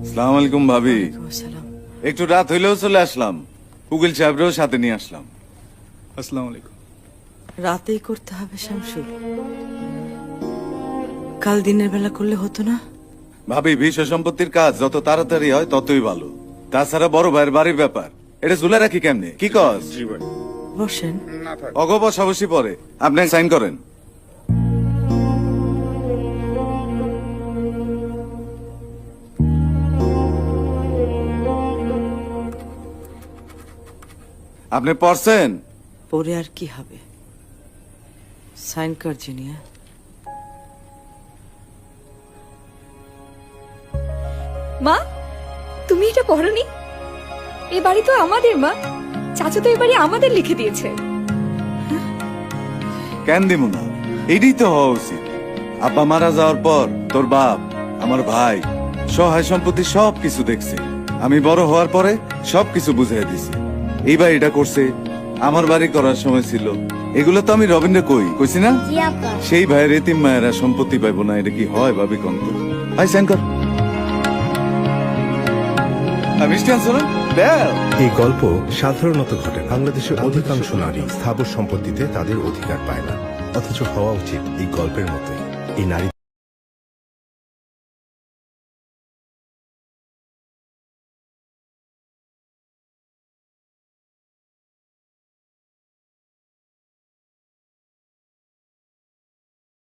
আসসালামু আলাইকুম ভাবি। আসসালাম। একটু রাত হইলেও চলে আসলাম, উকিল সাহেবরেও সাথে নিয়ে আসলাম। আসসালামু আলাইকুম। রাতেই করতে হবে শামসুল, কাল দিনের বেলা করলে হতো না? ভাবি, বিষয় সম্পত্তির কাজ যত তাড়াতাড়ি হয় ততই ভালো। তাছাড়া বড় ভাইয়ের বাড়ির ব্যাপার, এটা ঝুলে রাখি কেমনে? কি কস? বসেন। অগ বসাবসি পরে আপনি সাইন করেন। আপনি পড়ছেন? পরে আর কি হবে, সাইন কর জিনিয়া। মা, তুমি এটা পড়নি? এ বাড়ি তো আমাদের মা, চাচা তো এ বাড়ি আমাদের লিখে দিয়েছে। কেন দিব না? এটাই তো হওয়া উচিত। আব্বা মারা যাওয়ার পর তোর বাপ, আমার ভাই সহায় সম্পত্তি সবকিছু দেখছে। আমি বড় হওয়ার পরে সবকিছু বুঝিয়ে দিছি। এই বাড়িটা করছে, আমার বাড়ি করার সময় ছিল। এগুলো তো আমি রবীন্দ্র কইছি না? সেই ভাইয়ের এতিম মায়েরা সম্পত্তি পাইবো না, এটা কি হয় ভাবি কন্ত? ভাই সাইন কর। মিষ্টি আনছো না? দেও। এই গল্প সাধারণত ঘটে। বাংলাদেশের অধিকাংশ নারী স্থাবর সম্পত্তিতে তাদের অধিকার পায় না, অথচ হওয়া উচিত এই গল্পের মতোই। এই নারী